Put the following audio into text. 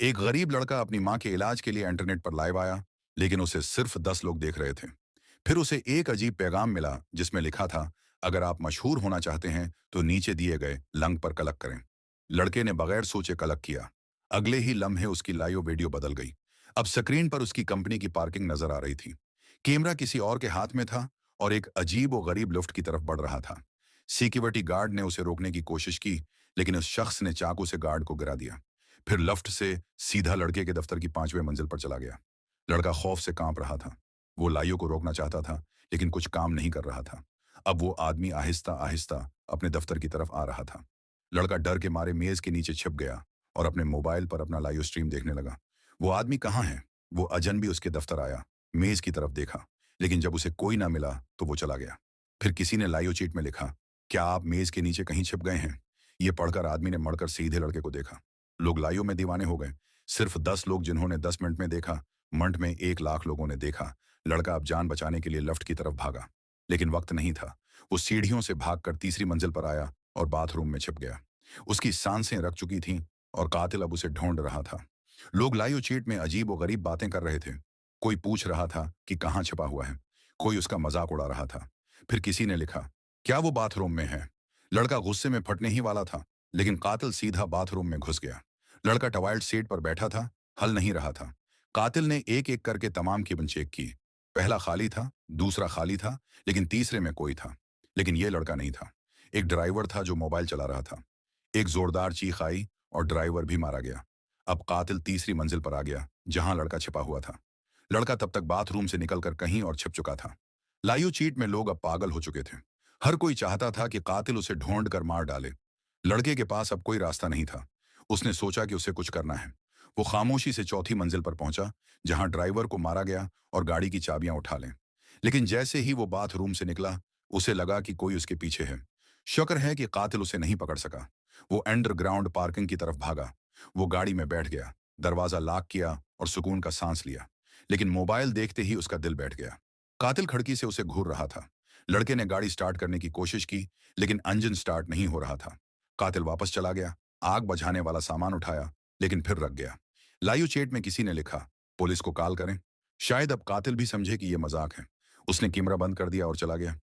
एक गरीब लड़का अपनी माँ के इलाज के लिए इंटरनेट पर लाइव आया, लेकिन उसे सिर्फ 10 लोग देख रहे थे। फिर उसे एक अजीब पैगाम मिला जिसमें लिखा था, अगर आप मशहूर होना चाहते हैं तो नीचे दिए गए लिंक पर क्लिक करें। लड़के ने बगैर सोचे क्लिक किया। अगले ही लम्हे उसकी लाइव वीडियो बदल गई। अब स्क्रीन पर उसकी कंपनी की पार्किंग नजर आ रही थी। कैमरा किसी और के हाथ में था और एक अजीब और गरीब लिफ्ट की तरफ बढ़ रहा था। सिक्योरिटी गार्ड ने उसे रोकने की कोशिश की, लेकिन उस शख्स ने चाकू से गार्ड को गिरा दिया। फिर लिफ्ट से सीधा लड़के के दफ्तर की 5वें मंजिल पर चला गया। लड़का खौफ से कांप रहा था। वो लाइयों को रोकना चाहता था, लेकिन कुछ काम नहीं कर रहा था। अब वो आदमी आहिस्ता आहिस्ता अपने दफ्तर की तरफ आ रहा था। लड़का डर के मारे मेज के नीचे छिप गया और अपने मोबाइल पर अपना लाइव स्ट्रीम देखने लगा। वो आदमी कहाँ है? वो अजनबी उसके दफ्तर आया, मेज की तरफ देखा, लेकिन जब उसे कोई ना मिला तो वो चला गया। फिर किसी ने लाइव चीट में लिखा, क्या आप मेज के नीचे कहीं छिप गए हैं? ये पढ़कर आदमी ने मड़कर सीधे लड़के को देखा। लोग लाइव में दीवाने हो गए। सिर्फ 10 लोग जिन्होंने 10 मिनट में देखा, मंट में 1 लाख लोगों ने देखा। लड़का अब जान बचाने के लिए लिफ्ट की तरफ भागा, लेकिन वक्त नहीं था। वो सीढ़ियों से भागकर तीसरी मंजिल पर आया और बाथरूम में छिप गया। उसकी सांसें रक चुकी थीं और कातिल अब उसे ढूंढ रहा था। लोग लाइव चीट में अजीब और गरीब बातें कर रहे थे। कोई पूछ रहा था कि कहाँ छिपा हुआ है, कोई उसका मजाक उड़ा रहा था। फिर किसी ने लिखा, क्या वो बाथरूम में है? लड़का गुस्से में फटने ही वाला था, लेकिन कातिल सीधा बाथरूम में घुस गया। लड़का टॉयलेट सीट पर बैठा था, हल नहीं रहा था। कातिल ने एक एक करके तमाम केबिन चेक की। पहला खाली था, दूसरा खाली था, लेकिन तीसरे में कोई था। लेकिन यह लड़का नहीं था। एक ड्राइवर था जो मोबाइल चला रहा था। एक जोरदार चीख आई और ड्राइवर भी मारा गया। अब कातिल तीसरी मंजिल पर आ गया, जहां लड़का छिपा हुआ था। लड़का तब तक बाथरूम से निकलकर कहीं और छिप चुका था। लाइव चीट में लोग अब पागल हो चुके थे। हर कोई चाहता था कि कातिल उसे ढूंढ कर मार डाले। लड़के के पास अब कोई रास्ता नहीं था। उसने सोचा कि उसे कुछ करना है। वो खामोशी से चौथी मंजिल पर पहुंचा, जहां ड्राइवर को मारा गया और गाड़ी की चाबियां उठा लें। लेकिन जैसे ही वो बाथरूम से निकला, उसे लगा कि कोई उसके पीछे है। शुक्र है कि कातिल उसे नहीं पकड़ सका। वो अंडरग्राउंड पार्किंग की तरफ भागा। वो गाड़ी में बैठ गया, दरवाजा लॉक किया और सुकून का सांस लिया। लेकिन मोबाइल देखते ही उसका दिल बैठ गया। कातिल खिड़की से उसे घूर रहा था। लड़के ने गाड़ी स्टार्ट करने की कोशिश की, लेकिन इंजन स्टार्ट नहीं हो रहा था। कातिल वापस चला गया, आग बुझाने वाला सामान उठाया, लेकिन फिर रख गया। लाइव चैट में किसी ने लिखा, पुलिस को कॉल करें। शायद अब कातिल भी समझे कि यह मजाक है। उसने कैमरा बंद कर दिया और चला गया।